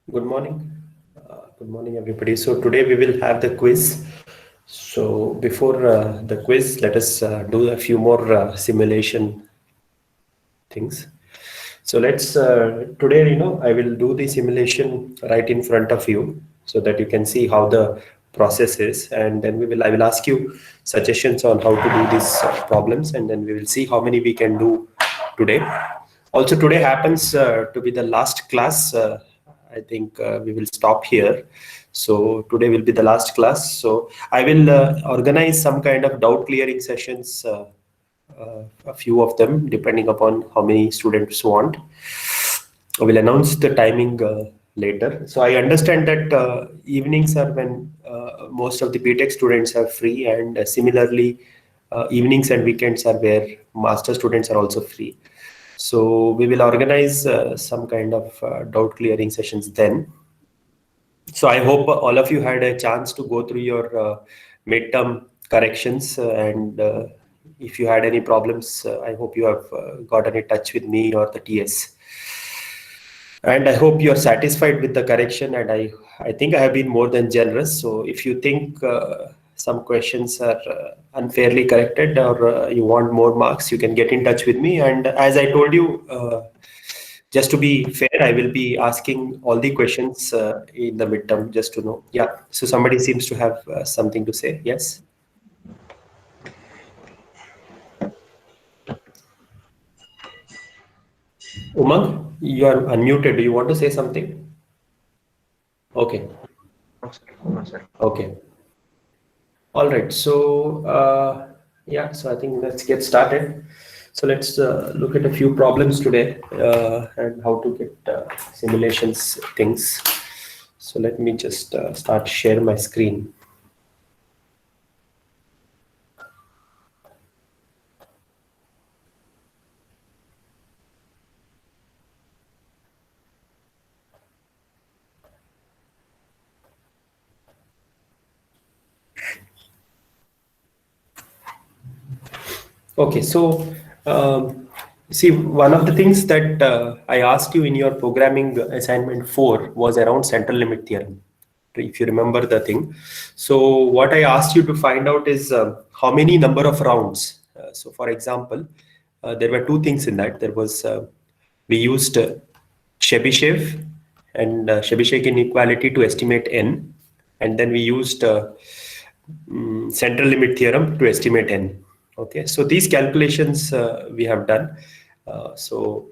Good morning. Good morning, everybody. So today we will have the quiz. So before the quiz, let us do a few more simulation things. So let's today, I will do the simulation right in front of you so that you can see how the process is, and then I will ask you suggestions on how to do these problems, and then we will see how many we can do today. Also, today happens to be the last class. I think we will stop here. So today will be the last class. So I will organize some kind of doubt clearing sessions. A few of them, depending upon how many students want. I will announce the timing later. So I understand that evenings are when most of the BTech students are free, and similarly, evenings and weekends are where master students are also free. So we will organize some kind of doubt clearing sessions then. So I hope all of you had a chance to go through your midterm corrections, and if you had any problems, I hope you have gotten in touch with me or the TS. And I hope you are satisfied with the correction. And I think I have been more than generous. So if you think some questions are unfairly corrected, or you want more marks, you can get in touch with me. And as I told you, just to be fair, I will be asking all the questions in the midterm just to know. Yeah. So somebody seems to have something to say. Yes. Umang, you are unmuted. Do you want to say something? Okay. No, sir. Okay. All right. So, yeah, so I think let's get started. So let's look at a few problems today and how to get simulations things. So let me just start share my screen. Okay, so see, one of the things that I asked you in your programming assignment 4 was around central limit theorem, if you remember the thing. So what I asked you to find out is how many number of rounds. So for example, there were two things in that. There was we used Chebyshev and Chebyshev inequality to estimate n, and then we used central limit theorem to estimate n. Okay, so these calculations we have done. So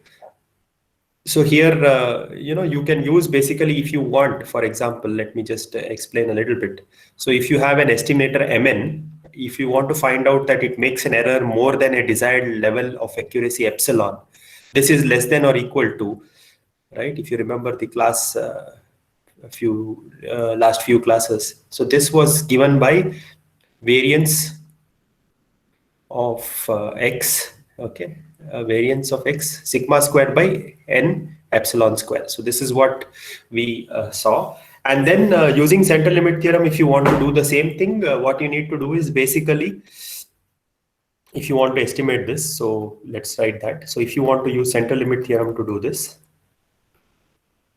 here, you can use basically if you want, for example, let me just explain a little bit. So if you have an estimator Mn, if you want to find out that it makes an error more than a desired level of accuracy epsilon, this is less than or equal to, right? If you remember the class, a few last few classes. So this was given by variance of x, okay, variance of x sigma squared by n epsilon square. So this is what we saw. And then using central limit theorem, if you want to do the same thing, what you need to do is basically, if you want to estimate this, so let's write that. So if you want to use central limit theorem to do this,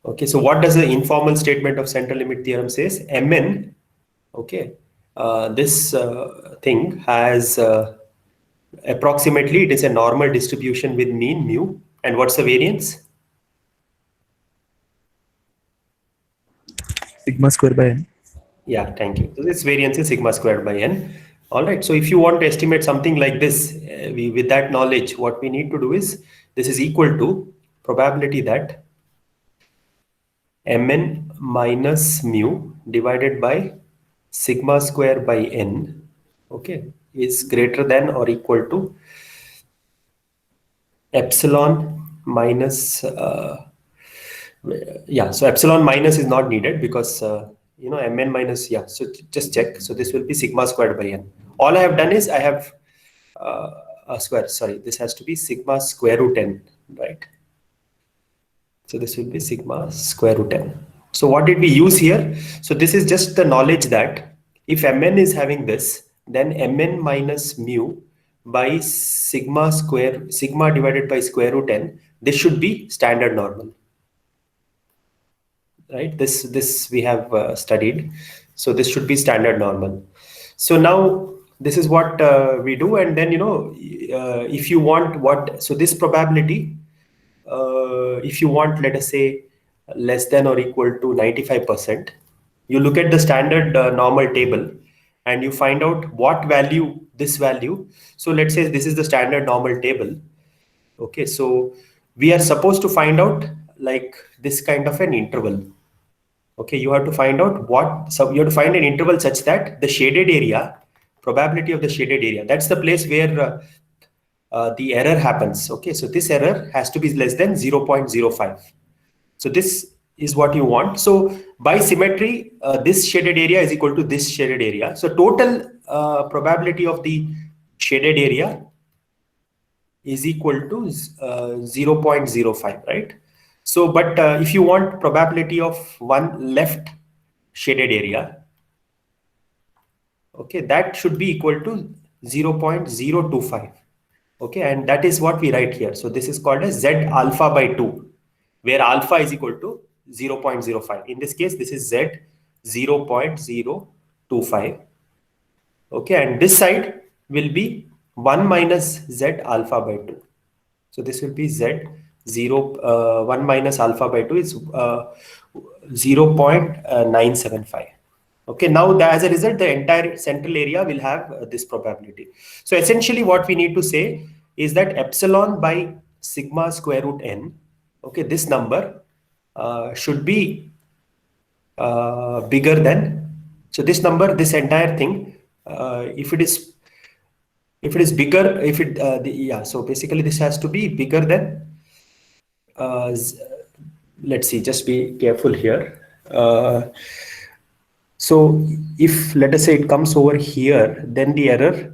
okay, so what does the informal statement of central limit theorem says? Mn, okay, this thing has approximately, it is a normal distribution with mean mu. And what's the variance? Sigma square by n. Yeah, thank you. So this variance is sigma squared by n. All right. So if you want to estimate something like this, with that knowledge, what we need to do is this is equal to probability that mn minus mu divided by sigma square by n, okay, is greater than or equal to epsilon minus yeah, so epsilon minus is not needed because mn minus, yeah, so just check. So this will be sigma squared by n. All I have done is I have a square, sorry, this has to be sigma square root n, right? So this will be sigma square root n. So what did we use here? So this is just the knowledge that if mn is having this, then mn minus mu by sigma divided by square root n, this should be standard normal. right? This we have studied. So this should be standard normal. So now this is what we do, and then if you want what, so this probability, if you want, let us say, less than or equal to 95%, you look at the standard normal table and you find out what value, this value. So let's say this is the standard normal table. Okay, so we are supposed to find out like this kind of an interval. Okay, you have to find out what, so you have to find an interval such that the shaded area, probability of the shaded area, that's the place where the error happens. Okay, so this error has to be less than 0.05. So this is what you want. So by symmetry, this shaded area is equal to this shaded area. So total probability of the shaded area is equal to 0.05, right? So, but if you want probability of one left shaded area, okay, that should be equal to 0.025. Okay, and that is what we write here. So this is called as Z alpha by 2, where alpha is equal to 0.05. In this case, this is Z 0.025. Okay, and this side will be 1 minus Z alpha by 2. So this will be Z 1 minus alpha by 2 is 0.975. Okay, now as a result, the entire central area will have this probability. So essentially what we need to say is that epsilon by sigma square root n, okay, this number should be bigger than, so this number, this entire thing, if it is bigger, if it, yeah, so basically this has to be bigger than, let's see, just be careful here. So if, let us say, it comes over here, then the error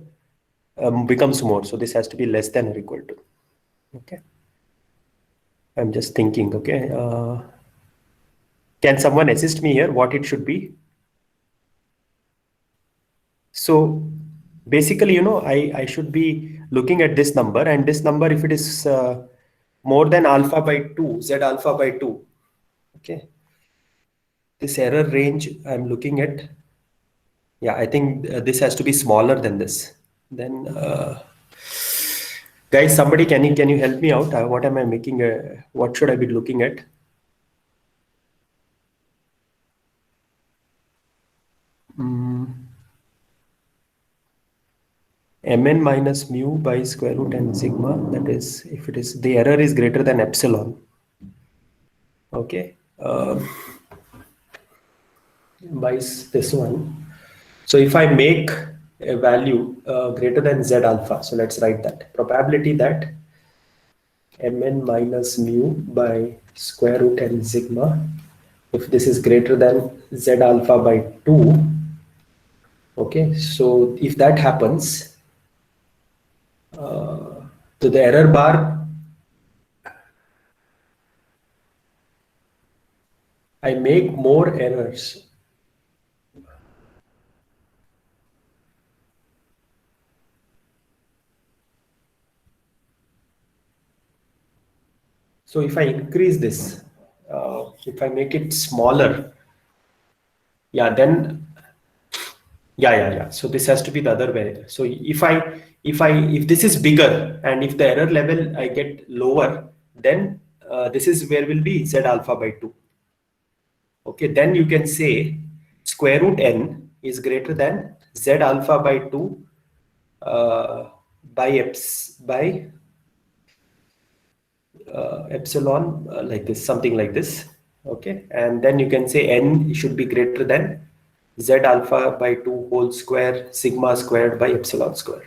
becomes more. So this has to be less than or equal to. Okay. I'm just thinking, okay. Can someone assist me here what it should be? So basically, I should be looking at this number, and this number, if it is more than alpha by 2, Z alpha by 2, okay. This error range I'm looking at, yeah, I think this has to be smaller than this. Then, guys, somebody can you help me out? What am I making? What should I be looking at? Mn minus mu by square root n sigma. That is, if it is, the error is greater than epsilon. Okay. By this one. So if I make a value greater than Z alpha, so let's write that probability that Mn minus mu by square root n sigma, if this is greater than Z alpha by 2, okay, so if that happens, so the error bar, I make more errors. So if I increase this, if I make it smaller, yeah, then yeah. So this has to be the other way. So if this is bigger and if the error level I get lower, then this is where will be Z alpha by 2. Okay, then you can say square root n is greater than Z alpha by 2 by epsilon, like this, something like this. Okay, and then you can say n should be greater than Z alpha by 2 whole square sigma squared by epsilon squared.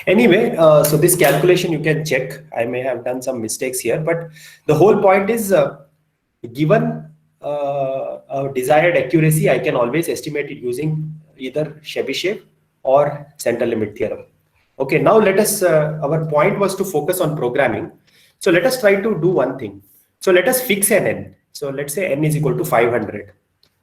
Anyway, so this calculation you can check. I may have done some mistakes here, but the whole point is given a desired accuracy, I can always estimate it using either Chebyshev or central limit theorem. Okay, now let us, our point was to focus on programming. So let us try to do one thing. So let us fix an n. So let's say n is equal to 500.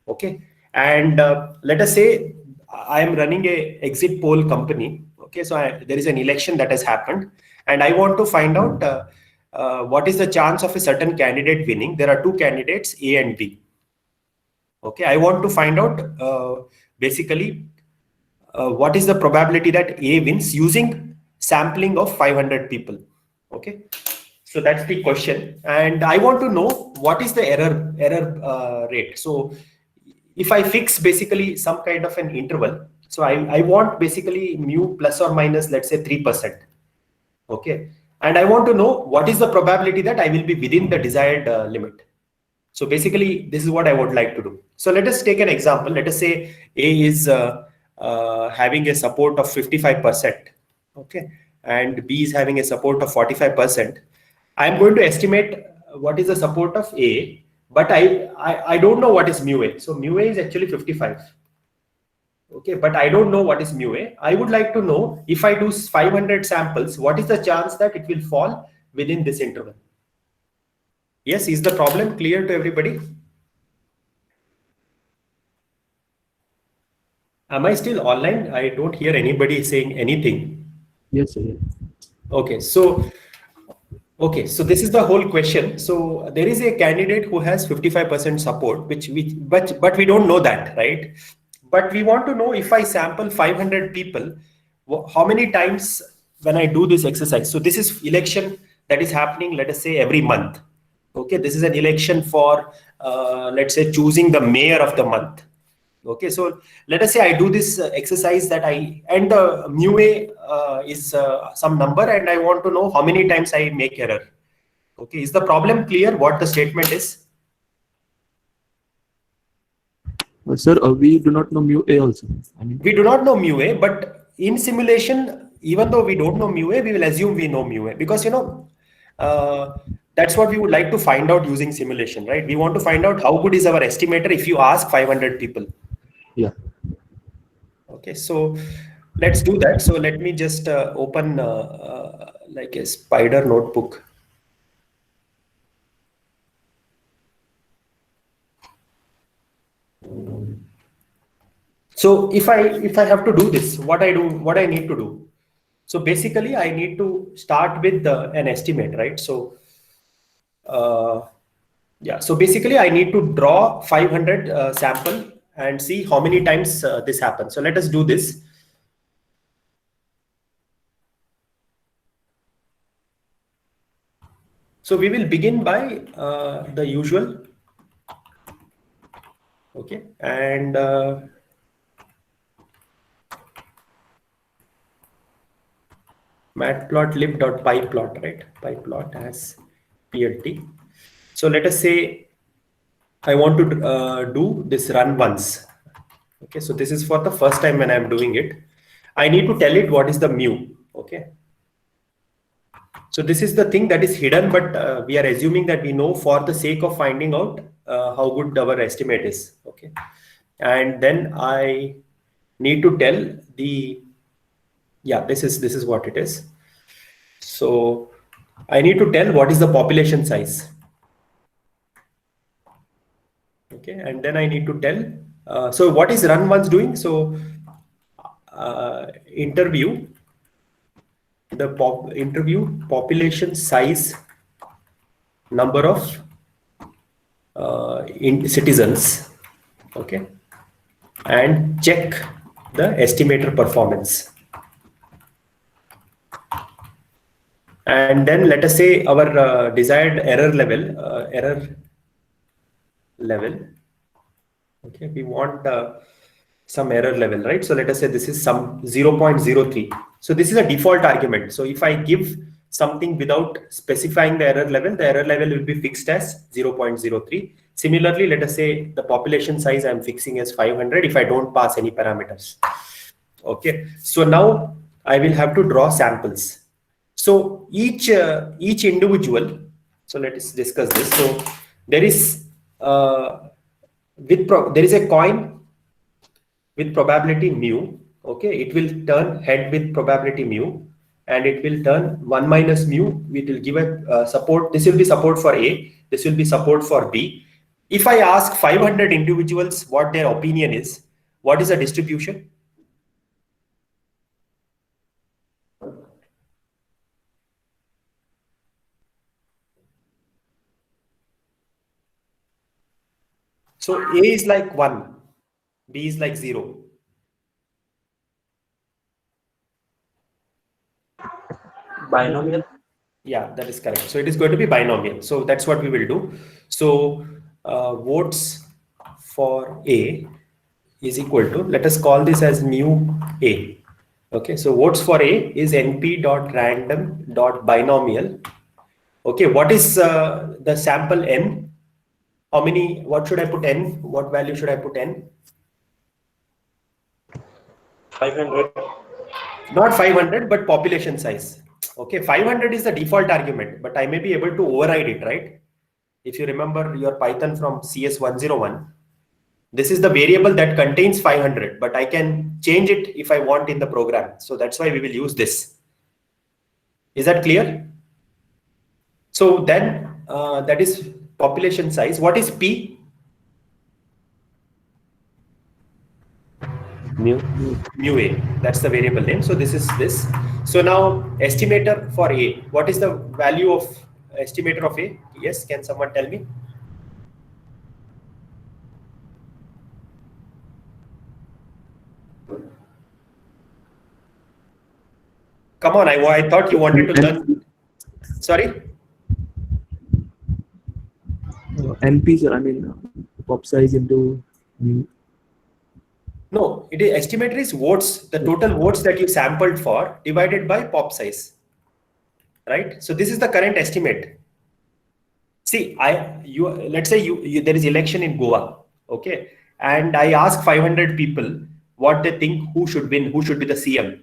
Okay, and let us say I am running a exit poll company. Okay, so there is an election that has happened, and I want to find out what is the chance of a certain candidate winning. There are two candidates, A and B. Okay, I want to find out basically what is the probability that A wins using sampling of 500 people. Okay, so that's the question, and I want to know what is the error rate. So if I fix basically some kind of an interval, so I want basically mu plus or minus, let's say 3%. Okay, and I want to know what is the probability that I will be within the desired limit. So basically, this is what I would like to do. So let us take an example. Let us say A is having a support of 55%, okay, and B is having a support of 45%. I'm going to estimate what is the support of A, but I don't know what is mu A. So mu A is actually 55. Okay, but I don't know what is mu A. I would like to know if I do 500 samples, what is the chance that it will fall within this interval? Yes, is the problem clear to everybody? Am I still online? I don't hear anybody saying anything. Yes, sir. Okay, so this is the whole question. So there is a candidate who has 55% support, but we don't know that, right? But we want to know if I sample 500 people, how many times when I do this exercise. So this is election that is happening, let us say every month. Okay, this is an election for let's say choosing the mayor of the month. Okay, so let us say I do this exercise that and the mu A is some number, and I want to know how many times I make error. Okay, is the problem clear what the statement is? Sir, we do not know mu A also. We do not know mu A, but in simulation, even though we don't know mu A, we will assume we know mu A, because that's what we would like to find out using simulation, right? We want to find out how good is our estimator if you ask 500 people. Yeah. Okay, so let's do that. So let me just open like a spider notebook. So if I have to do this, what I need to do. So basically, I need to start with an estimate, right? So yeah, so basically, I need to draw 500 sample and see how many times this happens. So let us do this. So we will begin by the usual. Okay, and matplotlib.pyplot, right? Pyplot has PLT. So let us say I want to do this run once. Okay, so this is for the first time when I'm doing it. I need to tell it what is the mu. Okay. So this is the thing that is hidden, but we are assuming that we know for the sake of finding out how good our estimate is. Okay. And then I need to tell this is what it is. So I need to tell what is the population size. Okay, and then I need to tell. So what is run once doing? So interview population size number of citizens. Okay, and check the estimator performance. And then let us say our desired error level. Okay, we want some error level, right? So let us say this is some 0.03. So this is a default argument. So if I give something without specifying the error level will be fixed as 0.03. Similarly, let us say the population size I'm fixing as 500 if I don't pass any parameters. Okay, so now I will have to draw samples. So each individual. So let us discuss this. So there is there is a coin with probability mu. Okay, it will turn head with probability mu, and it will turn 1 minus mu. It will give a support. This will be support for A. This will be support for B. If I ask 500 individuals what their opinion is, what is the distribution? So A is like 1, B is like 0. Binomial. Yeah, that is correct. So it is going to be binomial. So that's what we will do. So votes for A is equal to, let us call this as mu A. Okay, so votes for A is np.random.binomial. Okay, what is the sample n? How many, what should I put n? What value should I put n? 500. Not 500, but population size. Okay, 500 is the default argument, but I may be able to override it, right? If you remember your Python from CS101, this is the variable that contains 500, but I can change it if I want in the program. So that's why we will use this. Is that clear? So then that is population size. What is P? Mu. Mu A. That's the variable name. So this is this. So now estimator for A. What is the value of estimator of A? Yes, can someone tell me? Come on, I thought you wanted to learn. Sorry? NP, sir. I mean, pop size into mu. No, it is estimator is votes, the total votes that you sampled for divided by pop size. Right? So this is the current estimate. See, let's say there is election in Goa, okay, and I ask 500 people what they think who should win, who should be the CM.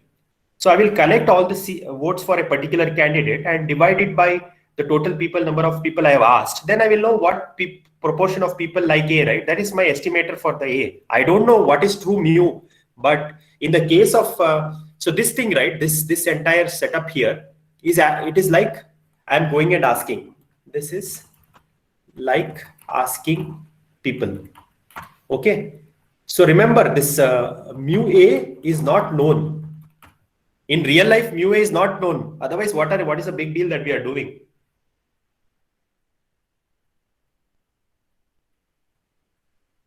So I will collect all the votes for a particular candidate and divide it by the total number of people I have asked. Then I will know what proportion of people like A, right? That is my estimator for the A. I don't know what is true mu, but in the case of so this thing, right? This entire setup here is it is like I'm going and asking. This is like asking people. Okay. So remember this mu A is not known. In real life, mu A is not known. Otherwise, what is the big deal that we are doing?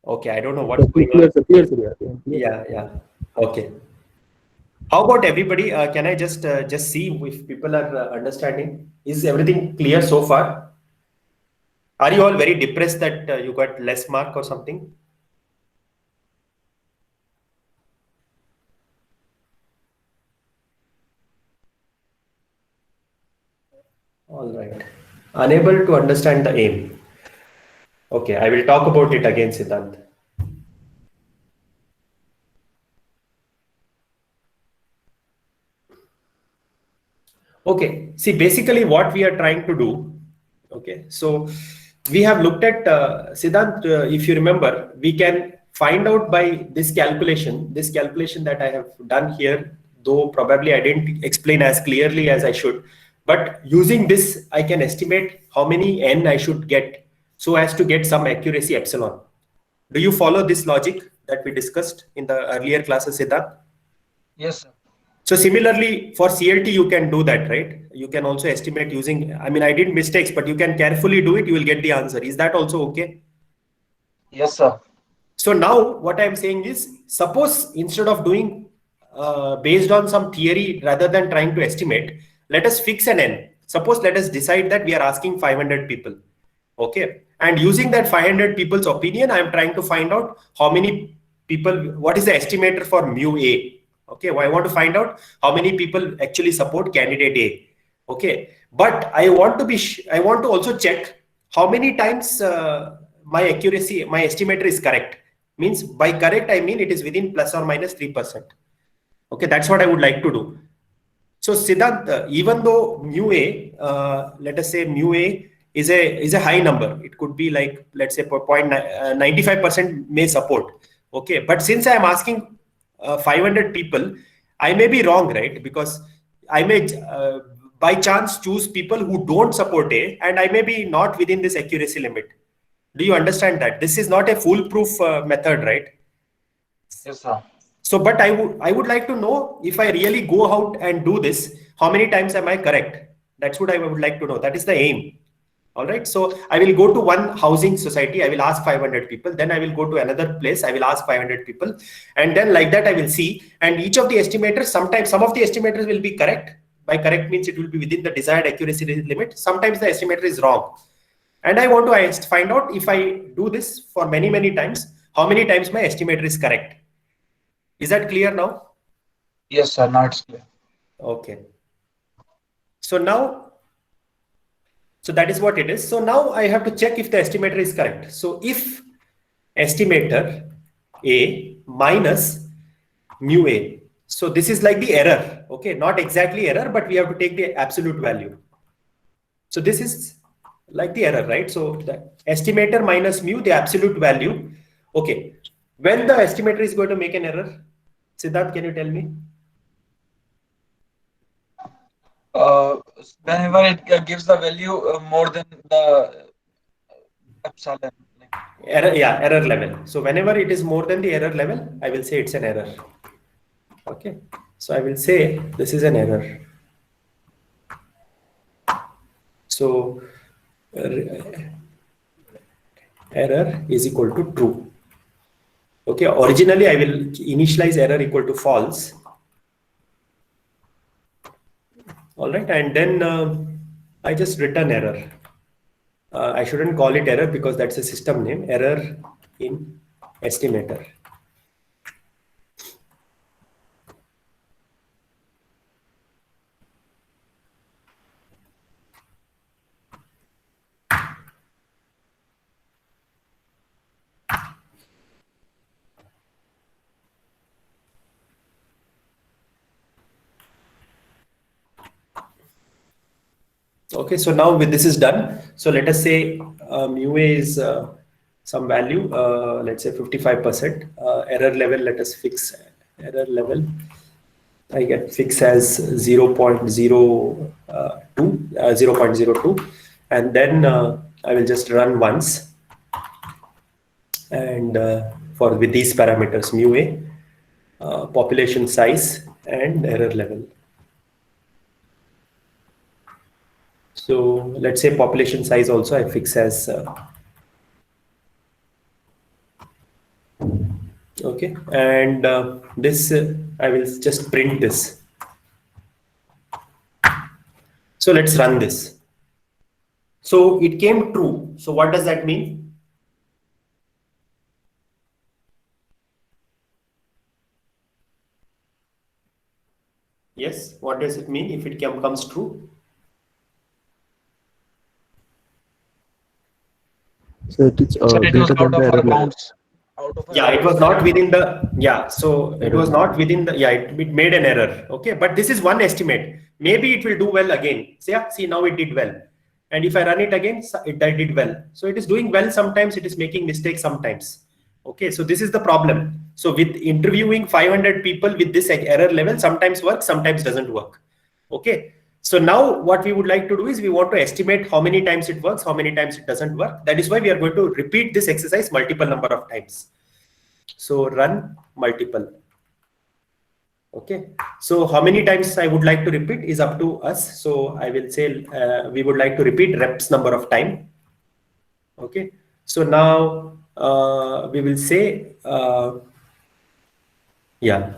Okay, I don't know what's going on. Yeah. Okay. How about everybody? Can I just see if people are understanding? Is everything clear so far? Are you all very depressed that you got less mark or something? All right. Unable to understand the aim. Okay, I will talk about it again, Siddhant. Okay, see, basically what we are trying to do. Okay, so we have looked at Siddhant, if you remember, we can find out by this calculation that I have done here, though probably I didn't explain as clearly as I should. But using this, I can estimate how many n I should get so as to get some accuracy epsilon. Do you follow this logic that we discussed in the earlier classes, Siddhant? Yes, sir. So similarly for CLT, you can do that, right? You can also estimate using, I mean, I did mistakes, but you can carefully do it. You will get the answer. Is that also okay? Yes, sir. So now what I'm saying is, suppose instead of doing based on some theory rather than trying to estimate, let us fix an n. Suppose let us decide that we are asking 500 people. Okay. And using that 500 people's opinion, I'm trying to find out how many people, what is the estimator for mu A. Okay, well, I want to find out how many people actually support candidate A. Okay, but I want to also check how many times my accuracy, my estimator is correct. Means by correct, I mean it is within plus or minus 3%. Okay, that's what I would like to do. So Siddhant, even though mu A, let us say mu A is a high number. It could be like, let's say 95% may support. Okay, but since I am asking 500 people, I may be wrong, right? Because I may by chance choose people who don't support A, and I may be not within this accuracy limit. Do you understand that? This is not a foolproof method, right? Yes, sir. So, but I would like to know, if I really go out and do this, how many times am I correct? That's what I would like to know. That is the aim. All right. So I will go to one housing society. I will ask 500 people. Then I will go to another place. I will ask 500 people. And then like that, I will see. And each of the estimators, sometimes some of the estimators will be correct. By correct means it will be within the desired accuracy limit. Sometimes the estimator is wrong. And I want to find out if I do this for many, many times, how many times my estimator is correct. Is that clear now? Yes, sir. Now it's clear. Okay. So now, so that is what it is. So now I have to check if the estimator is correct. So if estimator A minus mu A. So this is like the error. Okay, not exactly error, but we have to take the absolute value. So this is like the error, right? So the estimator minus mu, the absolute value. Okay. When the estimator is going to make an error, Siddharth, can you tell me? Whenever it gives the value more than the epsilon. Error, yeah, error level. So whenever it is more than the error level, I will say it's an error. Okay. So I will say this is an error. So error is equal to true. Okay. Originally, I will initialize error equal to false. All right. And then I just return error. I shouldn't call it error because that's a system name. Error in estimator. Okay, so now with this is done. So let us say mu A is some value, let's say 55%. Error level, let us fix error level. I get fix as 0.02, and then I will just run once. And for with these parameters, mu A, population size, and error level. So let's say population size also I fix as okay, and this I will just print this. So let's run this. So it came true. So what does that mean? Yes, what does it mean if it comes true? So it is Sir, it was greater than out the of error our level. bounds. Out of Yeah, our it was bounds. not within the, yeah, so it was not within the, yeah, it made an error. Okay, but this is one estimate. Maybe it will do well again. So yeah, see, now it did well. And if I run it again, it did well. So it is doing well sometimes, it is making mistakes sometimes. Okay, so this is the problem. So with interviewing 500 people with this error level, sometimes works, sometimes doesn't work. Okay, so now what we would like to do is we want to estimate how many times it works, how many times it doesn't work. That is why we are going to repeat this exercise multiple number of times. So run multiple. Okay, so how many times I would like to repeat is up to us. So I will say we would like to repeat reps number of time. Okay, so now we will say yeah.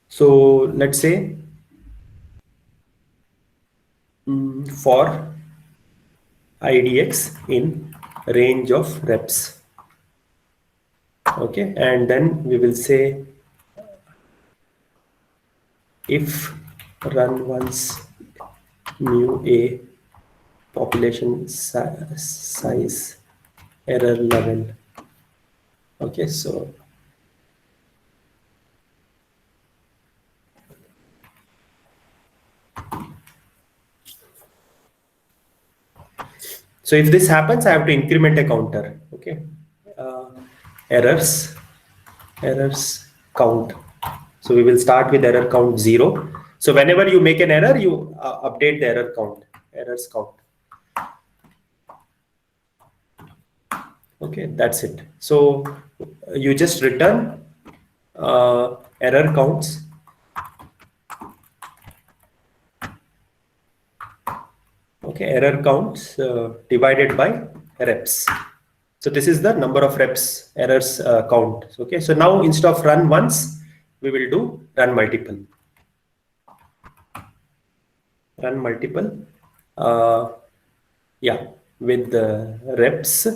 So let's say for IDX in range of reps. Okay, and then we will say if run once mu A population size error level. Okay, so if this happens, I have to increment a counter. Okay, errors count. So we will start with error count 0. So whenever you make an error, you update the error count, errors count. Okay, that's it. So you just return error counts. Okay. Okay, error counts divided by reps. So this is the number of reps errors count. Okay, so now instead of run once, we will do run multiple. Run multiple. Yeah, with the reps,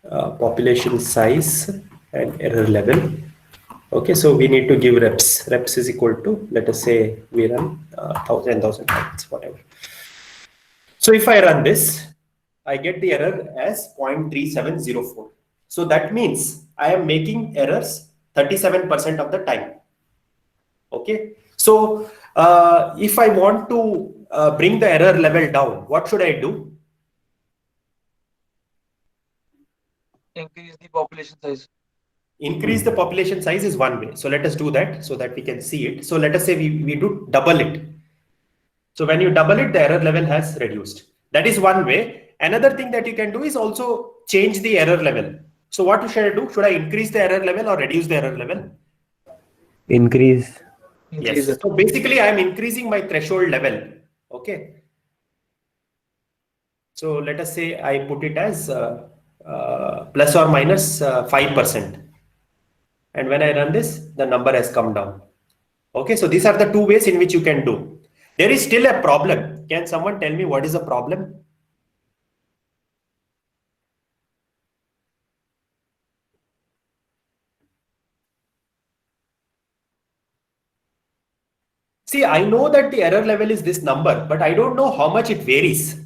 population size, and error level. Okay, so we need to give reps. Reps is equal to, let us say we run 1,000 times, whatever. So if I run this, I get the error as 0.3704. So that means I am making errors 37% of the time. Okay. So if I want to bring the error level down, what should I do? Increase the population size. Increase the population size is one way. So let us do that so that we can see it. So let us say we do double it. So when you double it, the error level has reduced. That is one way. Another thing that you can do is also change the error level. So what should I do? Should I increase the error level or reduce the error level? Increase. Increase Yes. it. So basically, I am increasing my threshold level. Okay. So let us say I put it as plus or minus 5%. And when I run this, the number has come down. Okay. So these are the two ways in which you can do. There is still a problem. Can someone tell me what is the problem? See, I know that the error level is this number, but I don't know how much it varies.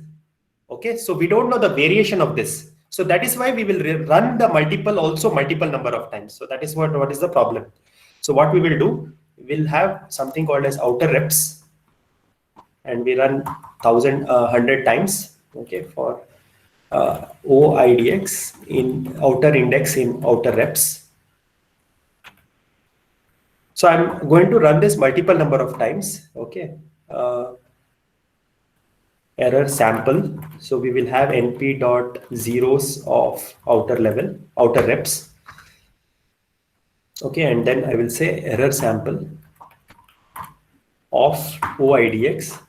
Okay, so we don't know the variation of this. So that is why we will run the multiple number of times. So that is what is the problem. So what we will do, we'll have something called as outer reps, and we run 100 times. Okay, for OIDX in outer index in outer reps. So I'm going to run this multiple number of times. Okay. Error sample. So we will have np dot zeros of outer reps. Okay, and then I will say error sample of OIDX.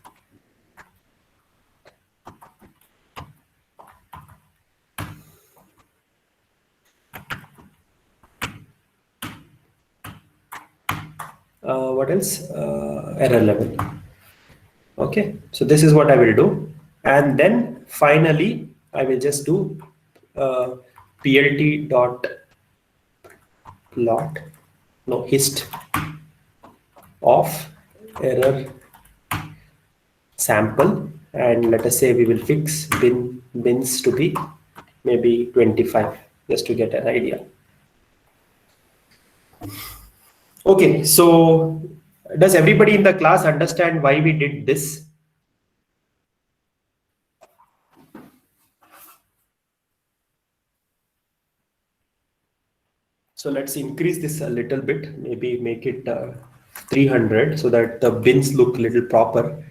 What else? Error level. Okay, so this is what I will do. And then finally, I will just do plt dot plot, no, hist of error sample, and let us say we will fix bins to be maybe 25 just to get an idea. Okay, so does everybody in the class understand why we did this? So let's increase this a little bit, maybe make it 300 so that the bins look a little proper.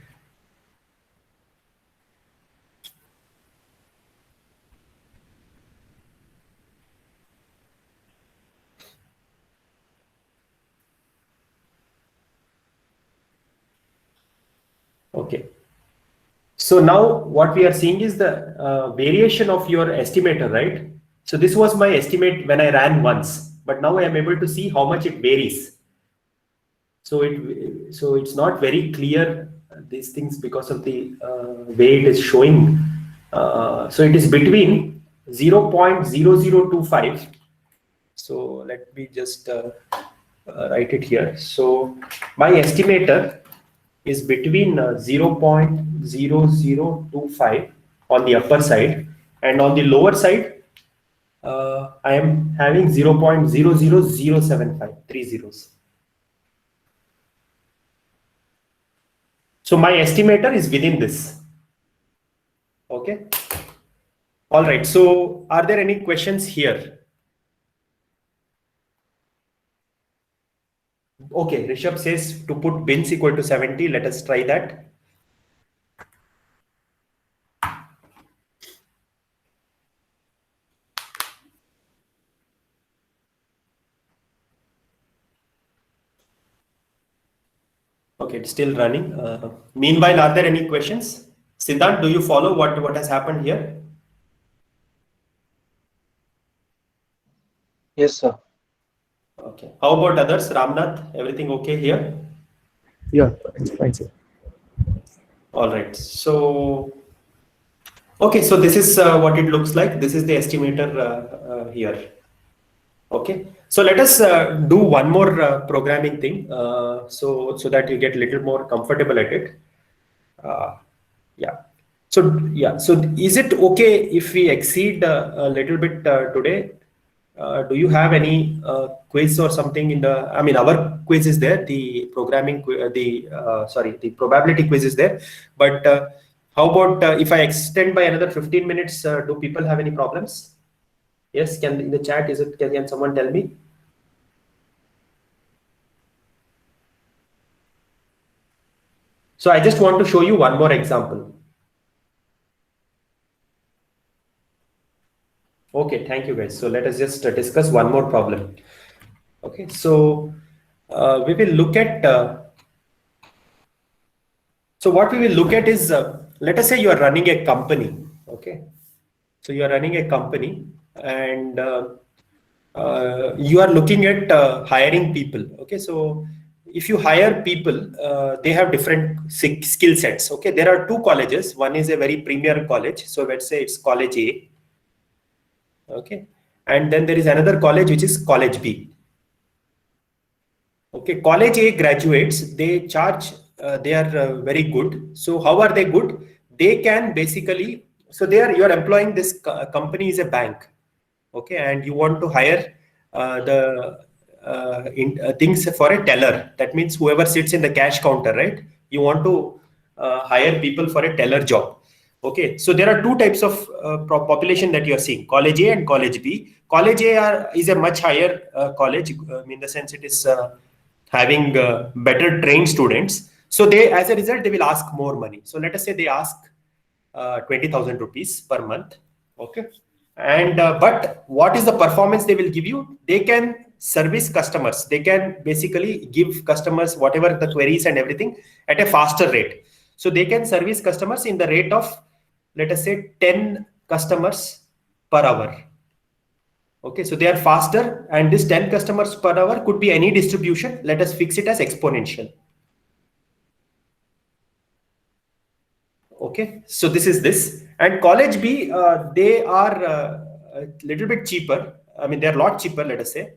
Okay. So now what we are seeing is the variation of your estimator, right? So this was my estimate when I ran once, but now I am able to see how much it varies. So it's not very clear these things because of the way it is showing. So it is between 0.0025. So let me just write it here. So my estimator is between 0.0025 on the upper side, and on the lower side, I am having 0.00075, 3 zeros. So my estimator is within this. Okay. All right. So are there any questions here? Okay. Rishabh says to put bins equal to 70. Let us try that. Okay, it's still running. Meanwhile, are there any questions? Siddhant, do you follow what has happened here? Yes, sir. Okay. How about others? Ramnath, everything okay here? Yeah, it's fine, sir. All right. So, okay. So this is what it looks like. This is the estimator here. Okay. So let us do one more programming thing, so that you get a little more comfortable at it. Yeah. So is it okay if we exceed a little bit today? Do you have any quiz or something in the? I mean, our quiz is there. The programming, the probability quiz is there. But how about if I extend by another 15 minutes? Do people have any problems? Yes. Can in the chat? Is it? Can someone tell me? So I just want to show you one more example. Okay, thank you guys. So let us just discuss one more problem. Okay, so we will look at, so what we will look at is, let us say you are running a company. Okay, so you are running a company and you are looking at hiring people. Okay, so if you hire people, they have different skill sets. Okay, there are two colleges. One is a very premier college. So let's say it's college A. Okay, and then there is another college which is college B. Okay, college A graduates, they charge, they are very good. So how are they good? They can basically, so you are employing this company is a bank. Okay, and you want to hire the things for a teller. That means whoever sits in the cash counter, right? You want to hire people for a teller job. Okay, so there are two types of population that you are seeing: college A and college B. College A is a much higher college in the sense it is having better trained students. So they, as a result, they will ask more money. So let us say they ask 20,000 rupees per month. Okay, and but what is the performance they will give you? They can service customers. They can basically give customers whatever the queries and everything at a faster rate. So they can service customers in the rate of, let us say, 10 customers per hour. Okay, so they are faster, and this 10 customers per hour could be any distribution. Let us fix it as exponential. Okay, so this is this. And college B, they are a little bit cheaper. I mean, they're a lot cheaper, let us say,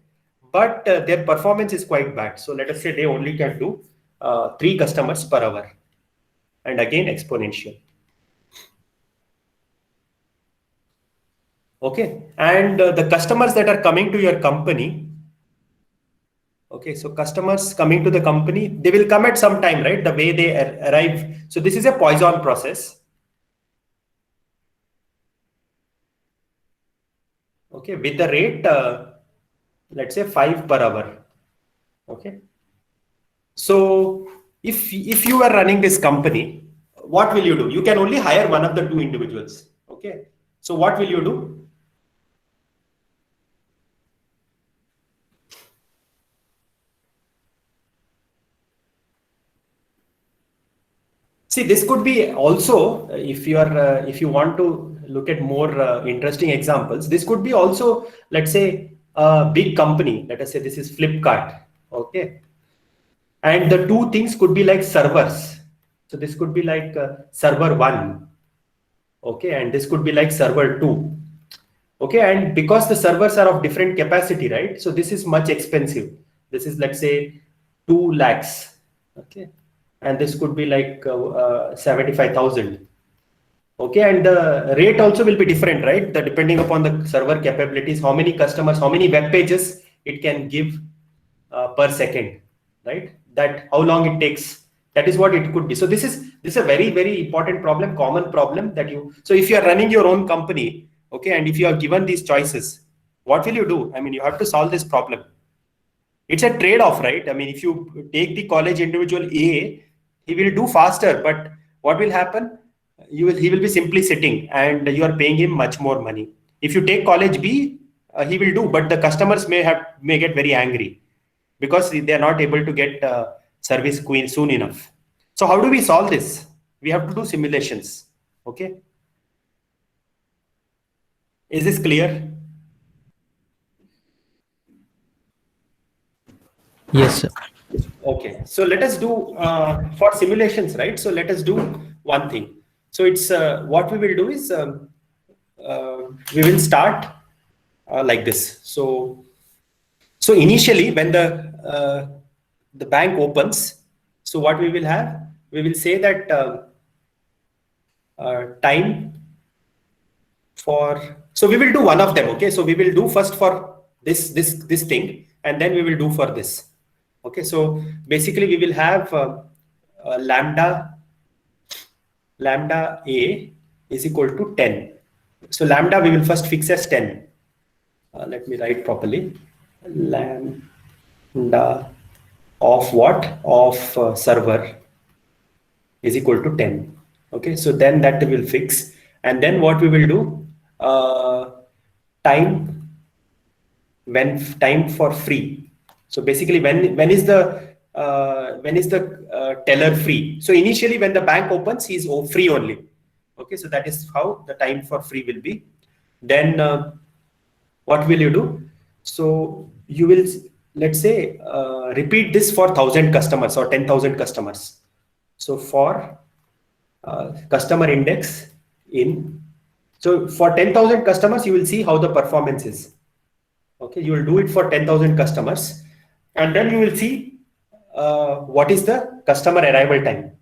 but their performance is quite bad. So let us say they only can do 3 customers per hour, and again exponential. Okay, and the customers that are coming to your company. Okay, so customers coming to the company, they will come at some time, right? The way they arrive. So this is a Poisson process. Okay, with the rate, let's say 5 per hour. Okay. So if you are running this company, what will you do? You can only hire one of the two individuals. Okay. So what will you do? See, this could be also, if you are if you want to look at more interesting examples, this could be also, let's say, a big company. Let us say this is Flipkart. Okay, and the two things could be like servers. So this could be like server 1. Okay, and this could be like server 2. Okay, and because the servers are of different capacity, right? So this is much expensive. This is, let's say, 2 lakhs. Okay, and this could be like 75,000. Okay, and the rate also will be different, right? Depending upon the server capabilities, how many customers, how many web pages it can give per second, right? That how long it takes. That is what it could be. So this is a very, very important problem, common problem that you. So if you are running your own company, okay, and if you are given these choices, what will you do? I mean, you have to solve this problem. It's a trade-off, right? I mean, if you take the college individual A, he will do faster, but what will happen? He will be simply sitting, and you are paying him much more money. If you take college B, he will do, but the customers may get very angry because they are not able to get service queen soon enough. So how do we solve this? We have to do simulations. Okay. Is this clear? Yes, sir. Okay, so let us do for simulations, right? So let us do one thing. So it's what we will do is we will start like this. So initially when the bank opens, so what we will have, we will say that time for, so we will do one of them. Okay, so we will do first for this thing, and then we will do for this. Okay, so basically we will have lambda a is equal to 10. So lambda we will first fix as 10. Let me write properly. Lambda of what? Of server is equal to 10. Okay, so then that will fix, and then what we will do, time for free. So basically when is the teller free? So initially when the bank opens, he is free only. Okay, so that is how the time for free will be. Then what will you do? So you will, let's say, repeat this for 1,000 customers or 10,000 customers. So for customer index in, so for 10,000 customers, you will see how the performance is. Okay, you will do it for 10,000 customers, and then you will see what is the customer arrival time.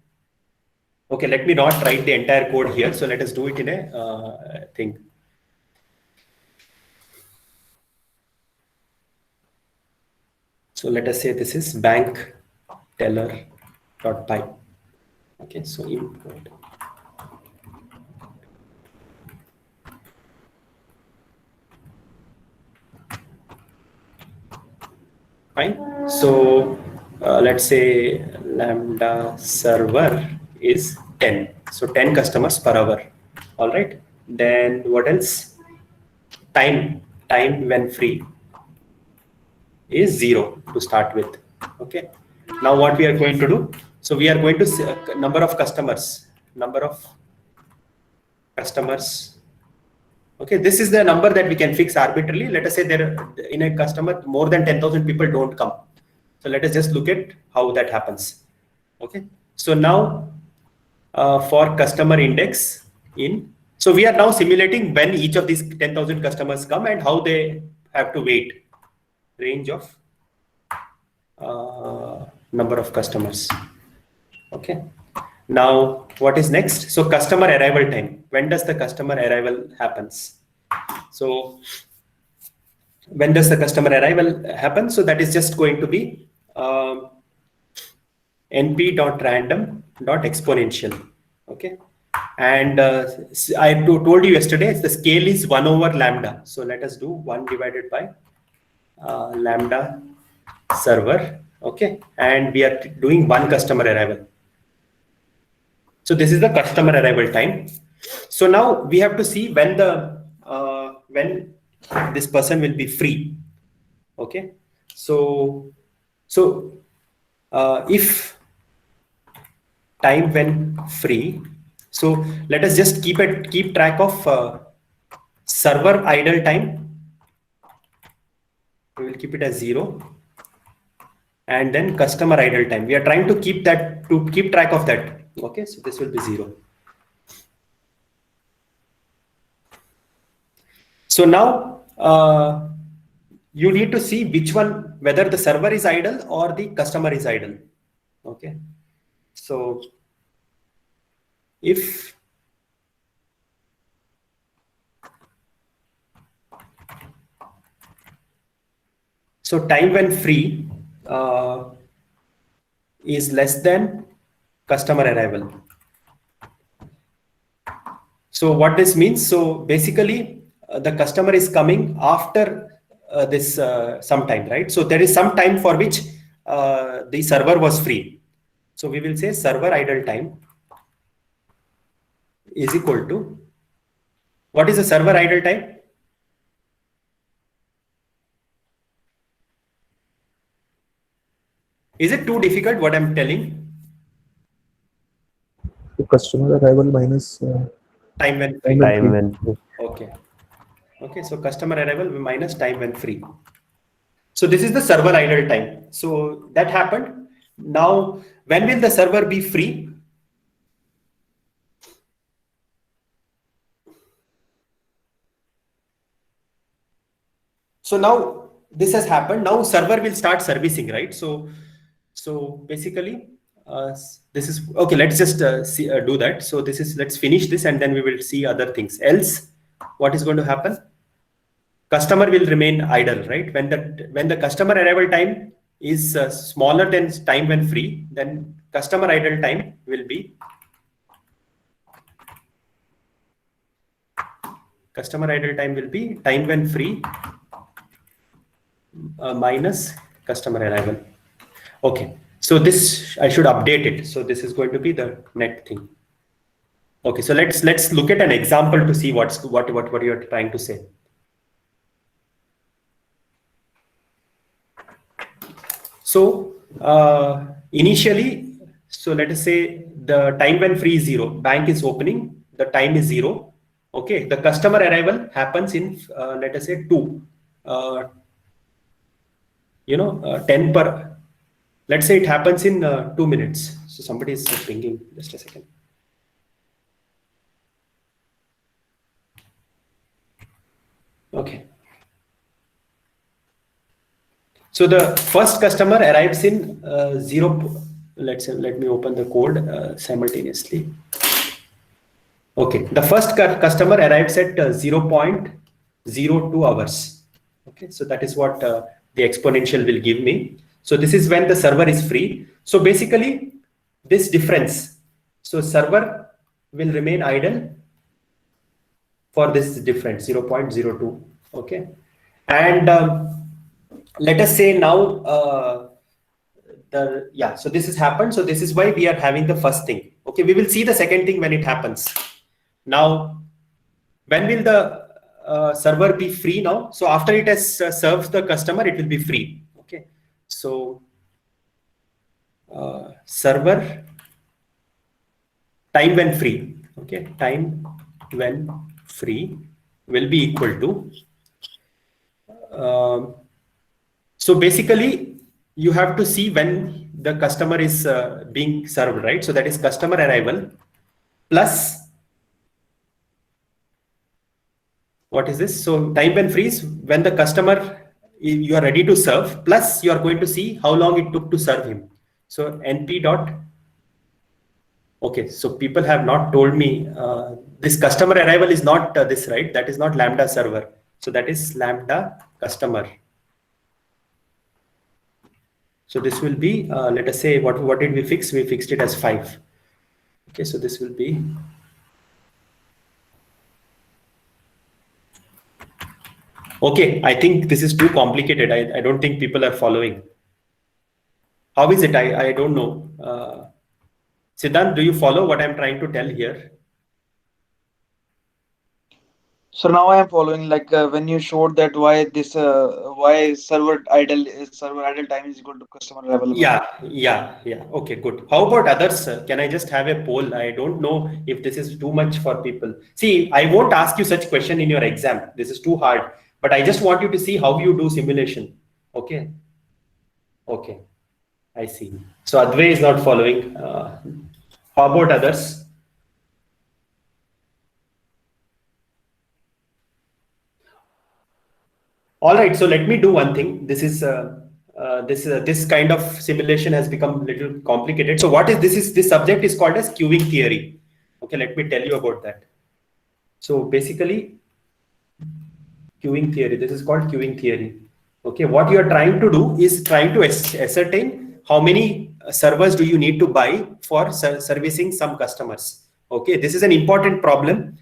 Okay, let me not write the entire code here. So let us do it in a thing. So let us say this is bank teller.py. Okay, so import. Fine. So let's say lambda server is 10. So 10 customers per hour. All right. Then what else? Time when free is 0 to start with. Okay. Now what we are going to do? So we are going to see number of customers. Okay, this is the number that we can fix arbitrarily. Let us say there in a customer more than 10,000 people don't come. So let us just look at how that happens. Okay, so now for customer index in, so we are now simulating when each of these 10,000 customers come and how they have to wait. Range of number of customers. Okay. Now, what is next? So customer arrival time. When does the customer arrival happens? So when does the customer arrival happen? So that is just going to be np.random.exponential. Okay. And I told you yesterday, the scale is 1 over lambda. So let us do 1 divided by lambda server. Okay. And we are doing one customer arrival. So this is the customer arrival time. So now we have to see when when this person will be free. Okay. So if time when free, so let us just keep track of server idle time. We will keep it as 0. And then customer idle time. We are trying to keep track of that. Okay, so this will be 0. So now you need to see which one, whether the server is idle or the customer is idle. Okay, so if so time when free is less than customer arrival. So what this means, so basically the customer is coming after this some time, right? So there is some time for which the server was free. So we will say server idle time is equal to, what is the server idle time? Is it too difficult what I'm telling? The customer arrival minus Time when free. Time when Time when Okay. Okay, so customer arrival minus time when free. So this is the server idle time. So that happened. Now, when will the server be free? So now this has happened. Now server will start servicing, right? So basically, this is okay. Let's just do that. So this is, let's finish this and then we will see other things. Else, what is going to happen? Customer will remain idle, right? When the customer arrival time is smaller than time when free, then customer idle time will be time when free minus customer arrival. Okay, so this I should update it. So this is going to be the net thing. Okay, so let's look at an example to see what you're trying to say. So initially, so let us say the time when free is 0, bank is opening, the time is 0. Okay, the customer arrival happens in let us say 2, 10 per. Let's say it happens in 2 minutes. So somebody is pinging. Just a second. Okay. So the first customer arrives in 0. Let me open the code simultaneously. Okay, the first customer arrives at 0.02 hours. Okay, so that is what the exponential will give me. So this is when the server is free. So basically this difference, so server will remain idle for this difference 0.02. Okay, and let us say now so this has happened. So this is why we are having the first thing. Okay, we will see the second thing when it happens. Now, when will the server be free now? So after it has served the customer, it will be free. Okay, so server time when free. Okay, time when free will be equal to. So basically, you have to see when the customer is being served, right? So that is customer arrival plus. What is this? So time when free is when the customer you are ready to serve, plus you are going to see how long it took to serve him. So np dot. Okay, so people have not told me this customer arrival is not this, right? That is not lambda server. So that is lambda customer. So this will be, let us say, what did we fix? We fixed it as 5. Okay, so this will be. Okay, I think this is too complicated. I don't think people are following. How is it? I don't know. Siddhant, do you follow what I'm trying to tell here? So now I am following, like when you showed that why server idle time is equal to customer available. Yeah. Okay, good. How about others? Can I just have a poll? I don't know if this is too much for people. See, I won't ask you such question in your exam. This is too hard. But I just want you to see how you do simulation. Okay. Okay. I see. So Advay is not following. How about others? All right. So let me do one thing. This is this kind of simulation has become a little complicated. So what is this? This subject is called as queuing theory. Okay. Let me tell you about that. So basically, queuing theory. This is called queuing theory. Okay. What you are trying to do is trying to ascertain how many servers do you need to buy for servicing some customers. Okay. This is an important problem.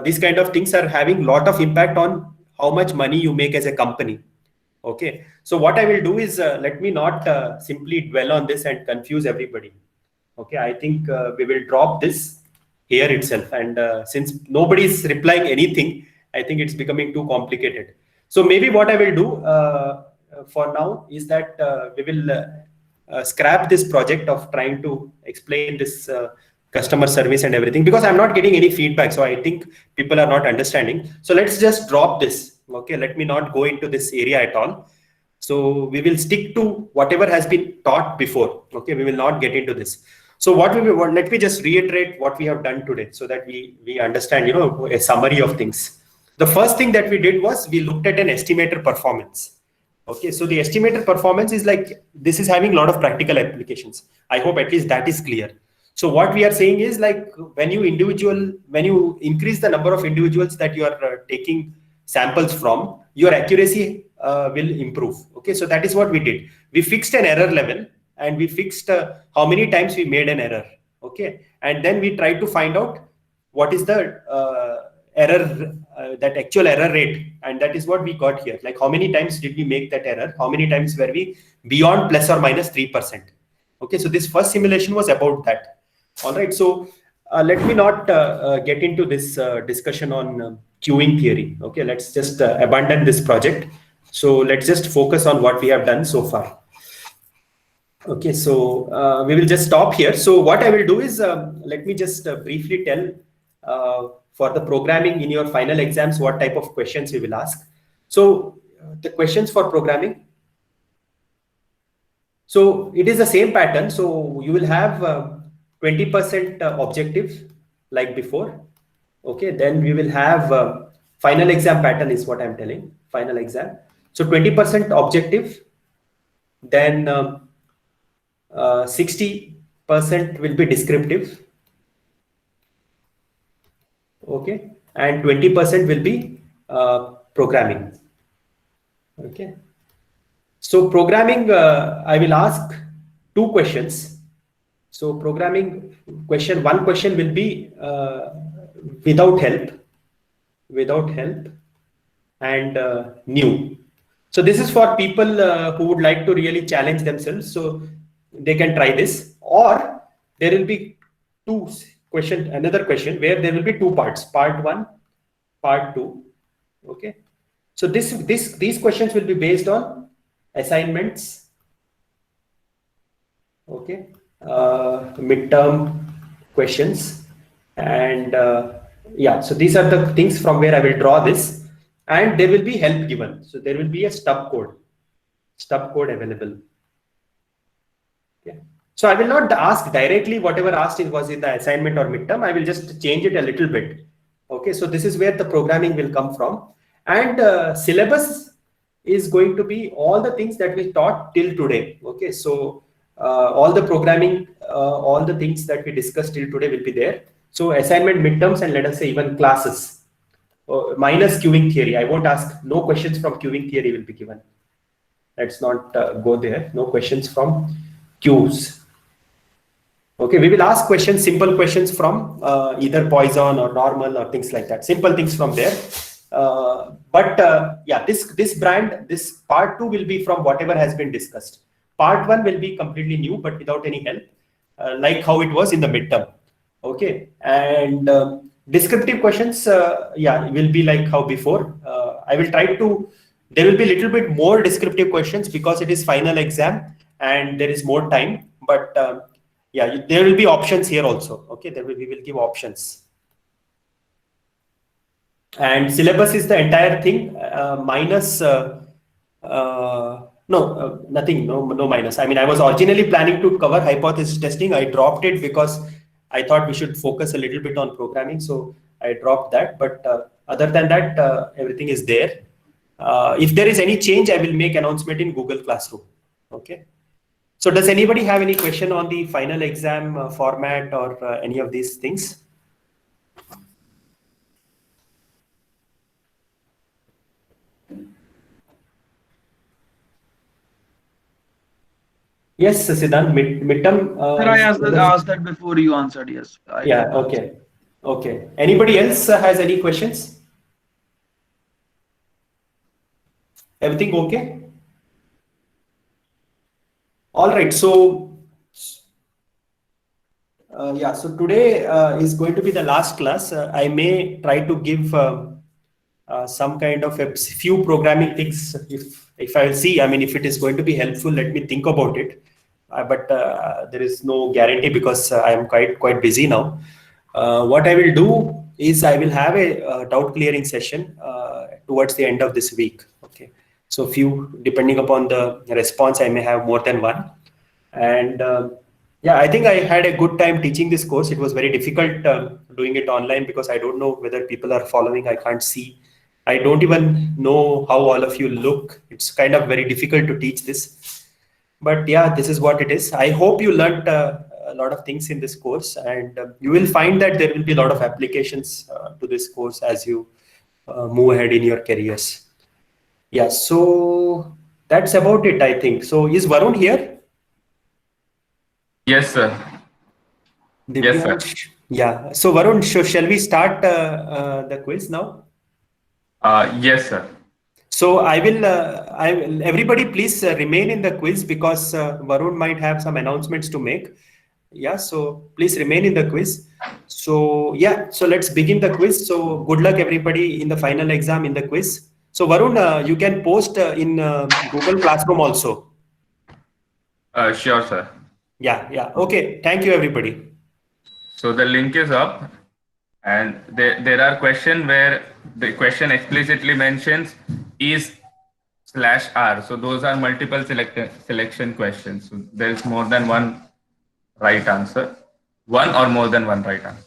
These kind of things are having a lot of impact on how much money you make as a company. Okay. So what I will do is let me not simply dwell on this and confuse everybody. Okay. I think we will drop this here itself. And since nobody is replying anything, I think it's becoming too complicated. So maybe what I will do for now is that we will scrap this project of trying to explain this customer service and everything, because I'm not getting any feedback. So I think people are not understanding. So let's just drop this. Okay, let me not go into this area at all. So we will stick to whatever has been taught before. Okay, we will not get into this. So what we will, let me just reiterate what we have done today so that we understand, a summary of things. The first thing that we did was we looked at an estimator performance. Okay, so the estimator performance is like, this is having a lot of practical applications. I hope at least that is clear. So what we are saying is like, when you increase the number of individuals that you are taking samples from, your accuracy will improve. Okay, so that is what we did. We fixed an error level and we fixed how many times we made an error. Okay, and then we tried to find out what is the error, that actual error rate, and that is what we got here. Like, how many times did we make that error? How many times were we beyond plus or minus 3%? Okay, so this first simulation was about that. All right, so let me not get into this discussion on queuing theory. Okay, let's just abandon this project. So let's just focus on what we have done so far. Okay, so we will just stop here. So what I will do is, let me just briefly tell for the programming in your final exams, what type of questions we will ask. So the questions for programming. So it is the same pattern. So you will have 20% objective like before. Okay, then we will have final exam pattern is what I'm telling, final exam. So 20% objective, then 60% will be descriptive. Okay, and 20% will be programming. Okay, so programming, I will ask 2 questions. So programming question, 1 question will be without help and new. So this is for people who would like to really challenge themselves, so they can try this. Or there will be another question where there will be 2 parts, part 1, part 2. Okay, so these questions will be based on assignments. Okay, midterm questions, and yeah, so these are the things from where I will draw this, and there will be help given. So there will be a stub code available. Okay. So I will not ask directly whatever asked was in the assignment or midterm. I will just change it a little bit. Okay, so this is where the programming will come from, and syllabus is going to be all the things that we taught till today. Okay, so all the programming, all the things that we discussed till today will be there. So assignment, midterms, and let us say even classes, minus queuing theory. I won't ask, no questions from queuing theory will be given. Let's not go there. No questions from queues. Okay, we will ask questions, simple questions from either Poisson or normal or things like that. Simple things from there. Yeah, this part 2 will be from whatever has been discussed. Part 1 will be completely new, but without any help, like how it was in the midterm. Okay, and descriptive questions, yeah, will be like how before. I will try to, there will be a little bit more descriptive questions because it is final exam and there is more time, but yeah, there will be options here also. Okay, we will give options. And syllabus is the entire thing, minus, nothing, no minus. I mean, I was originally planning to cover hypothesis testing. I dropped it because I thought we should focus a little bit on programming. So I dropped that, but other than that, everything is there. If there is any change, I will make announcement in Google Classroom. Okay. So does anybody have any question on the final exam format or any of these things? Yes, Siddhant, midterm. Sir, I asked that before you answered. Yes. Yeah. Okay. Okay. Anybody else has any questions? Everything okay? All right. So, yeah. So today is going to be the last class. I may try to give some kind of a few programming things if I will see. I mean, if it is going to be helpful, let me think about it. but there is no guarantee because I am quite busy now. What I will do is I will have a doubt clearing session towards the end of this week. Okay, so few, depending upon the response, I may have more than one. And yeah, I think I had a good time teaching this course. It was very difficult doing it online because I don't know whether people are following. I can't see. I don't even know how all of you look. It's kind of very difficult to teach this. But yeah, this is what it is. I hope you learned a lot of things in this course, and you will find that there will be a lot of applications to this course as you move ahead in your careers. Yeah, so that's about it, I think. So is Varun here? Yes, sir. Yes, sir. Divyansh? Yeah. So Varun, shall we start the quiz now? Yes, sir. So everybody please remain in the quiz because Varun might have some announcements to make. Yeah, so please remain in the quiz. So yeah, so let's begin the quiz. So good luck everybody in the final exam in the quiz. So Varun, you can post in Google Classroom also. Sure, sir. Yeah. Okay. Thank you, everybody. So the link is up, and there are questions where the question explicitly mentions is/r. So those are multiple selection questions. So there is more than one right answer, one or more than one right answer.